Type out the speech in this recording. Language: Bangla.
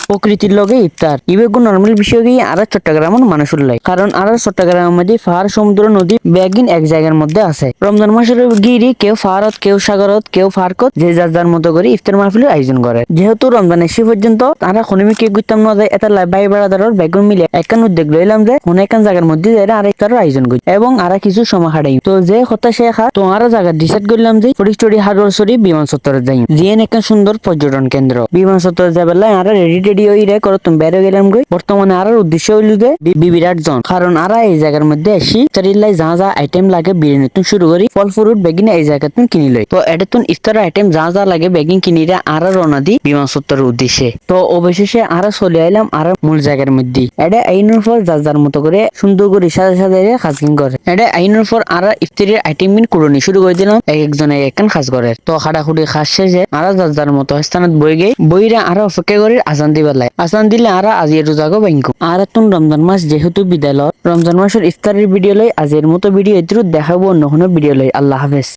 প্রকৃতির লগে ইফতার ইবেগু নরমাল বিষয় গিয়ে আর চট্টগ্রামের মানুষ উল্লাই কারণ আর চট্টগ্রামের মধ্যে পাহাড় সমুদ্র নদী ব্যাগিন এক জায়গার মধ্যে আছে। রমজান মাসের গিরি কেউ পাহাড়ত কেউ সাগরত কেউ পার্কত যে যার যার মতো করে ইফতার মাহফিলের আয়োজন করে। যেহেতু রমজান এসে পর্যন্ত তারা খনিমি কে গুইতাম না যায় এটা ভাই বেড়াদারের বেগুন মিলে একখান উদ্যোগ লইলাম যে কোন একখান জায়গার মধ্যে যাই আর ইফতারের আয়োজন করি এবং আর কিছু সময় হারাই। তো যে কথা সে খা তো আর জায়গা ডিসাইড করলাম যে ফরিস্টরি হারোরসরি বিমান চত্বরে যাই জিএন একটা সুন্দর পর্যটন কেন্দ্র। বিমান চত্বরে যাবেলা আর রেডি টেডি হই রে করো তুমি বেরো গেলাম গই। বর্তমানে আর উদ্দেশ্য হইল যে বিরাট জন কারণ আর এই জায়গার মধ্যে আসি চারিলাই যা যা আইটেম লাগে বিরিয়ানি তুমি শুরু করি ফল ফ্রুট বেগিন এই জায়গা তুমি কিনি লই। তো এটা তুমি ইফতার আইটেম যা যা লাগে বেগিন কিনিরে আর রওনা দি বিমান চত্বরের উদ্দেশ্যে। তো অবশেষে আর চলে আইলাম আর মূল জায়গার মধ্যে। এটা আইনের পর যার যার মতো করে সুন্দর করে সাজা সাজাইরে খাজকিন করে। এটা আইনের পর আর ইফতারের আইটেম বিন কুড়নি শুরু করে দিলাম এক একজন এক একখান খাস করে। তো খাড়াখুড়ি খাস শেষে আর যার যার মতো স্থানত বই গে বইরা আর অপেক্ষা করে আজান দিবার লাই। আজান দিলে আর আজিয়ে রোজাগো ব্যাংকু আর তুন রমজান মাস যেহেতু বিদায় রমজান মাসের ইফতারের ভিডিও লই আজের মতো ভিডিও এটির দেখাবো অন্য কোনো ভিডিও লই। আল্লাহ হাফেজ।